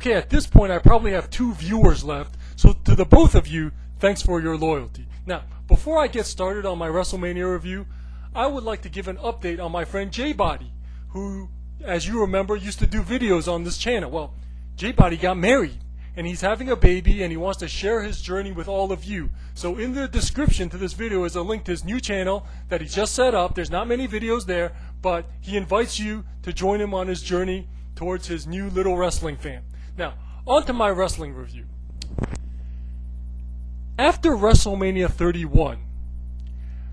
Okay, at this point I probably have 2 viewers left, so to the both of you, thanks for your loyalty. Now, before I get started on my WrestleMania review, I would like to give an update on my friend J-Body, who, as you remember, used to do videos on this channel. Well, J-Body got married, and he's having a baby, and he wants to share his journey with all of you. So in the description to this video is a link to his new channel that he just set up. There's not many videos there, but he invites you to join him on his journey towards his new little wrestling fan. Now, on to my wrestling review. After WrestleMania 31,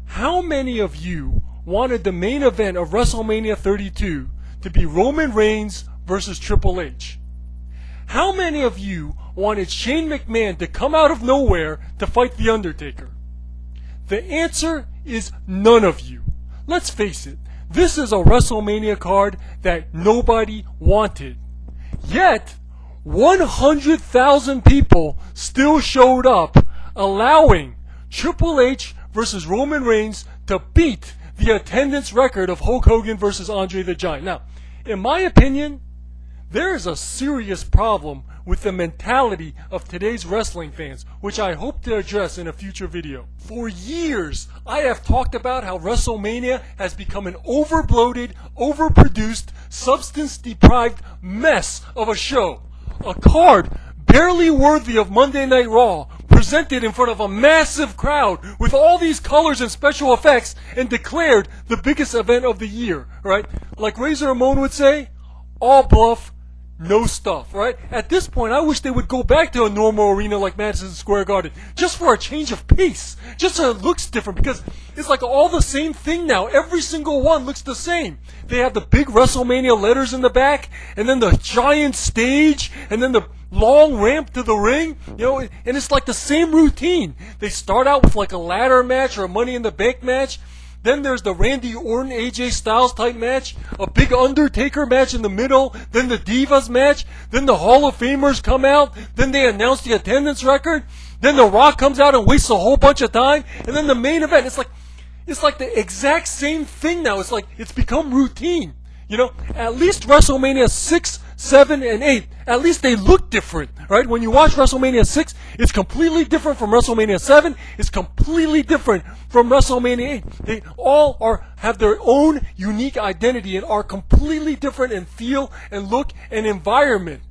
how many of you wanted the main event of WrestleMania 32 to be Roman Reigns versus Triple H? How many of you wanted Shane McMahon to come out of nowhere to fight The Undertaker? The answer is none of you. Let's face it, this is a WrestleMania card that nobody wanted. Yet, 100,000 people still showed up, allowing Triple H versus Roman Reigns to beat the attendance record of Hulk Hogan versus Andre the Giant. Now, in my opinion, there is a serious problem with the mentality of today's wrestling fans, which I hope to address in a future video. For years, I have talked about how WrestleMania has become an overbloated, overproduced, substance-deprived mess of a show. A card barely worthy of Monday Night Raw, presented in front of a massive crowd with all these colors and special effects, and declared the biggest event of the year, right? Like Razor Ramon would say, all bluff, no stuff, right? At this point, I wish they would go back to a normal arena like Madison Square Garden, just for a change of pace, just so it looks different, because it's like all the same thing now. Every single one looks the same. They have the big WrestleMania letters in the back, and then the giant stage, and then the long ramp to the ring, and it's like the same routine. They start out with like a ladder match or a Money in the Bank match. Then there's the Randy Orton, AJ Styles type match, a big Undertaker match in the middle, then the Divas match, then the Hall of Famers come out, then they announce the attendance record, then The Rock comes out and wastes a whole bunch of time, and then the main event. It's like the exact same thing now. It's like it's become routine. At least WrestleMania 6, 7, and 8, at least they look different, right? When you watch WrestleMania 6, it's completely different from WrestleMania 7. It's completely different from WrestleMania 8. They all have their own unique identity and are completely different in feel and look and environment.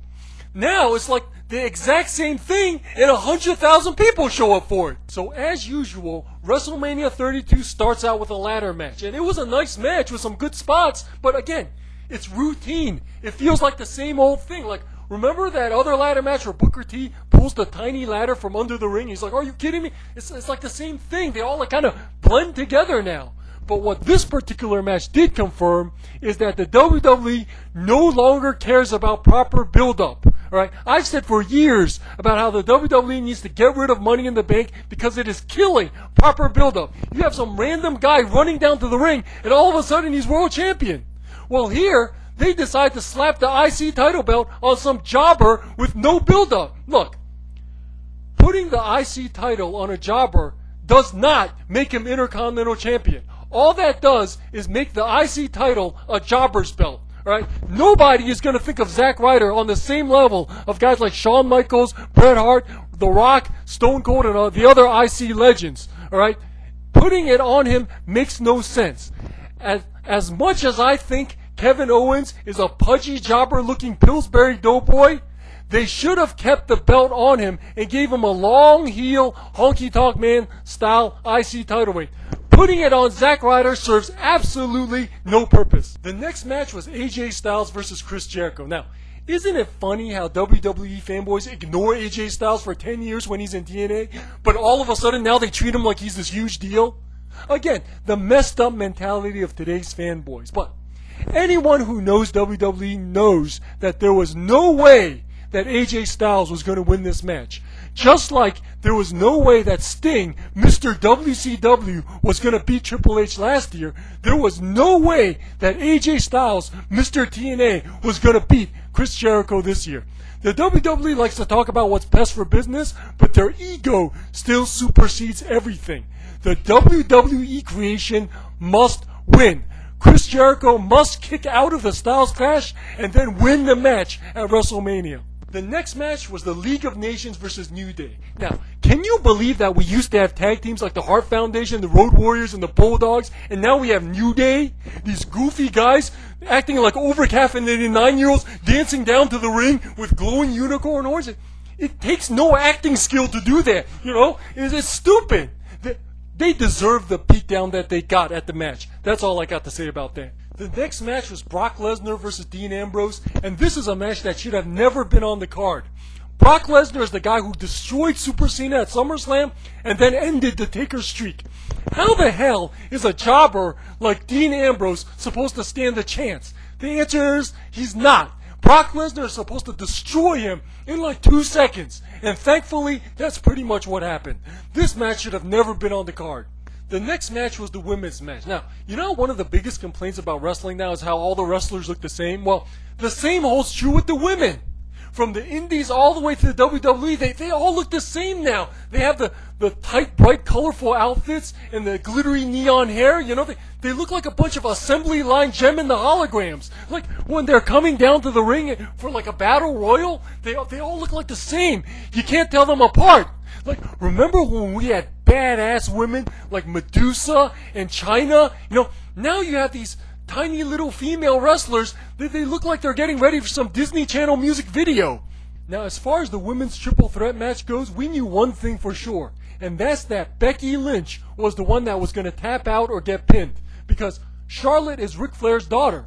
Now it's like the exact same thing, and 100,000 people show up for it. So as usual, WrestleMania 32 starts out with a ladder match, and it was a nice match with some good spots, but again, it's routine. It feels like the same old thing. Like, remember that other ladder match where Booker T pulls the tiny ladder from under the ring? He's like, are you kidding me? It's like the same thing. They all kind of blend together now. But what this particular match did confirm is that the WWE no longer cares about proper build-up. Right? I've said for years about how the WWE needs to get rid of Money in the Bank because it is killing proper build-up. You have some random guy running down to the ring, and all of a sudden he's world champion. Well, here, they decide to slap the IC title belt on some jobber with no build-up. Look, putting the IC title on a jobber does not make him Intercontinental Champion. All that does is make the IC title a jobber's belt. Right? Nobody is going to think of Zack Ryder on the same level of guys like Shawn Michaels, Bret Hart, The Rock, Stone Cold, and the other IC legends. All right? Putting it on him makes no sense. As much as I think Kevin Owens is a pudgy jobber-looking Pillsbury Doughboy, they should have kept the belt on him and gave him a long heel, honky-tonk man style IC title reign. Putting it on Zack Ryder serves absolutely no purpose. The next match was AJ Styles versus Chris Jericho. Now, isn't it funny how WWE fanboys ignore AJ Styles for 10 years when he's in TNA, but all of a sudden now they treat him like he's this huge deal? Again, the messed up mentality of today's fanboys. But anyone who knows WWE knows that there was no way that AJ Styles was going to win this match. Just like there was no way that Sting, Mr. WCW, was going to beat Triple H last year, there was no way that AJ Styles, Mr. TNA, was going to beat Chris Jericho this year. The WWE likes to talk about what's best for business, but their ego still supersedes everything. The WWE creation must win. Chris Jericho must kick out of the Styles Clash and then win the match at WrestleMania. The next match was the League of Nations versus New Day. Now, can you believe that we used to have tag teams like the Hart Foundation, the Road Warriors, and the Bulldogs, and now we have New Day? These goofy guys acting like over-caffeinated 9-year-olds dancing down to the ring with glowing unicorn horns. It takes no acting skill to do that, you know? It's stupid. They deserve the beatdown that they got at the match. That's all I got to say about that. The next match was Brock Lesnar versus Dean Ambrose, and this is a match that should have never been on the card. Brock Lesnar is the guy who destroyed Super Cena at SummerSlam and then ended the Taker streak. How the hell is a jobber like Dean Ambrose supposed to stand a chance? The answer is he's not. Brock Lesnar is supposed to destroy him in like 2 seconds, and thankfully that's pretty much what happened. This match should have never been on the card. The next match was the women's match. Now, you know one of the biggest complaints about wrestling now is how all the wrestlers look the same? Well, the same holds true with the women. From the indies all the way to the WWE, they all look the same now. They have the tight, bright, colorful outfits and the glittery neon hair. You know, they look like a bunch of assembly line Gem in the holograms. Like when they're coming down to the ring for like a battle royal, they all look like the same. You can't tell them apart. Like, remember when we had badass women like Medusa and Chyna? You know, now you have these tiny little female wrestlers that they look like they're getting ready for some Disney Channel music video. Now, as far as the women's triple threat match goes, we knew one thing for sure, and that's that Becky Lynch was the one that was going to tap out or get pinned, because Charlotte is Ric Flair's daughter.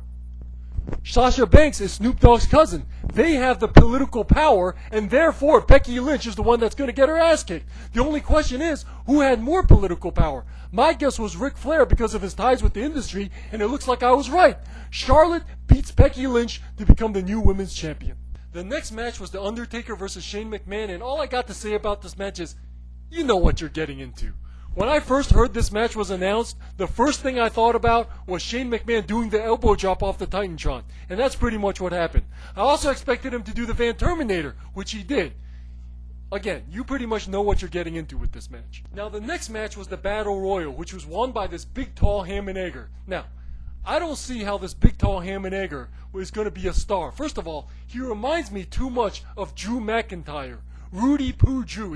Sasha Banks is Snoop Dogg's cousin. They have the political power, and therefore Becky Lynch is the one that's going to get her ass kicked. The only question is, who had more political power? My guess was Ric Flair because of his ties with the industry, and it looks like I was right. Charlotte beats Becky Lynch to become the new women's champion. The next match was The Undertaker versus Shane McMahon, and all I got to say about this match is, you know what you're getting into. When I first heard this match was announced, the first thing I thought about was Shane McMahon doing the elbow drop off the Titantron. And that's pretty much what happened. I also expected him to do the Van Terminator, which he did. Again, you pretty much know what you're getting into with this match. Now, the next match was the Battle Royal, which was won by this big, tall ham and egger. Now, I don't see how this big, tall ham and egger is going to be a star. First of all, he reminds me too much of Drew McIntyre. Rudy Poo Drew.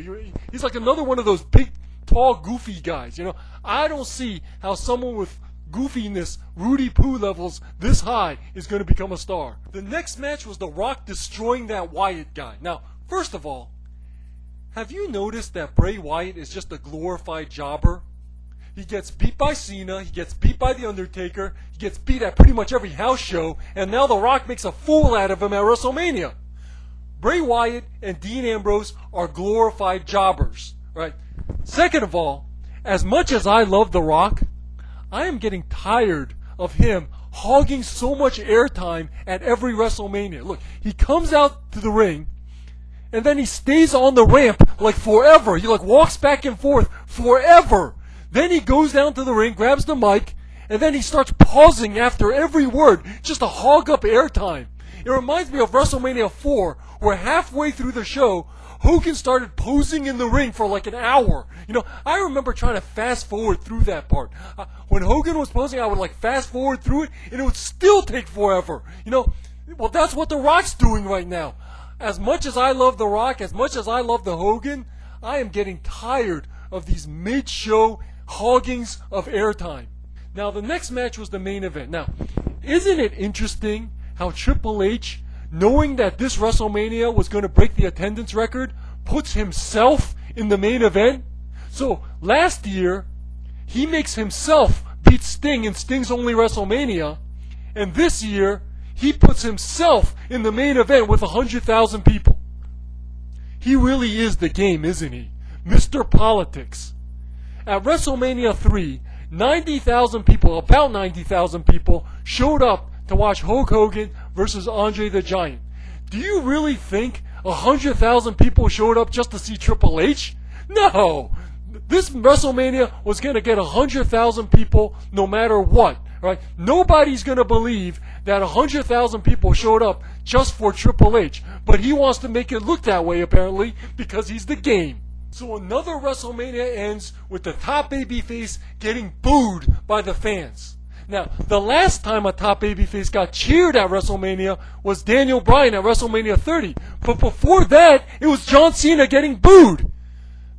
He's like another one of those big, tall, goofy guys, you know. I don't see how someone with goofiness, Rudy Poo levels this high is going to become a star. The next match was The Rock destroying that Wyatt guy. Now, first of all, have you noticed that Bray Wyatt is just a glorified jobber? He gets beat by Cena, he gets beat by The Undertaker, he gets beat at pretty much every house show, and now The Rock makes a fool out of him at WrestleMania. Bray Wyatt and Dean Ambrose are glorified jobbers, right? Second of all, as much as I love The Rock, I am getting tired of him hogging so much airtime at every WrestleMania. Look, he comes out to the ring, and then he stays on the ramp like forever. He like walks back and forth forever. Then he goes down to the ring, grabs the mic, and then he starts pausing after every word just to hog up airtime. It reminds me of WrestleMania 4, where halfway through the show, Hogan started posing in the ring for like an hour. You know, I remember trying to fast forward through that part. When Hogan was posing, I would like fast forward through it, and it would still take forever. You know, well, that's what The Rock's doing right now. As much as I love The Rock, as much as I love the Hogan, I am getting tired of these mid-show hoggings of airtime. Now, the next match was the main event. Now, isn't it interesting how Triple H, knowing that this WrestleMania was going to break the attendance record, puts himself in the main event? So, last year, he makes himself beat Sting in Sting's only WrestleMania, and this year, he puts himself in the main event with 100,000 people. He really is the game, isn't he? Mr. Politics. At WrestleMania 3, 90,000 people, about 90,000 people, showed up to watch Hulk Hogan versus Andre the Giant. Do you really think 100,000 people showed up just to see Triple H? No! This WrestleMania was going to get 100,000 people no matter what. Right? Nobody's going to believe that 100,000 people showed up just for Triple H. But he wants to make it look that way, apparently, because he's the game. So another WrestleMania ends with the top babyface getting booed by the fans. Now, the last time a top babyface got cheered at WrestleMania was Daniel Bryan at WrestleMania 30. But before that, it was John Cena getting booed.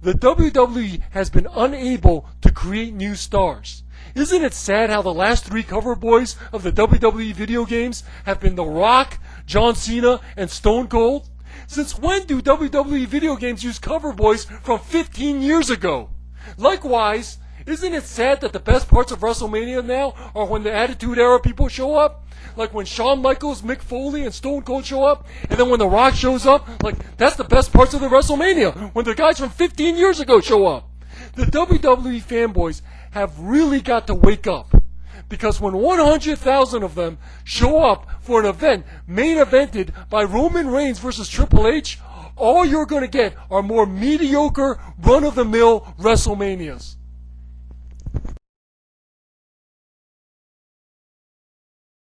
The WWE has been unable to create new stars. Isn't it sad how the last 3 cover boys of the WWE video games have been The Rock, John Cena, and Stone Cold? Since when do WWE video games use cover boys from 15 years ago? Likewise, isn't it sad that the best parts of WrestleMania now are when the Attitude Era people show up? Like when Shawn Michaels, Mick Foley, and Stone Cold show up, and then when The Rock shows up, like that's the best parts of the WrestleMania, when the guys from 15 years ago show up. The WWE fanboys have really got to wake up. Because when 100,000 of them show up for an event main evented by Roman Reigns versus Triple H, all you're going to get are more mediocre, run-of-the-mill WrestleManias.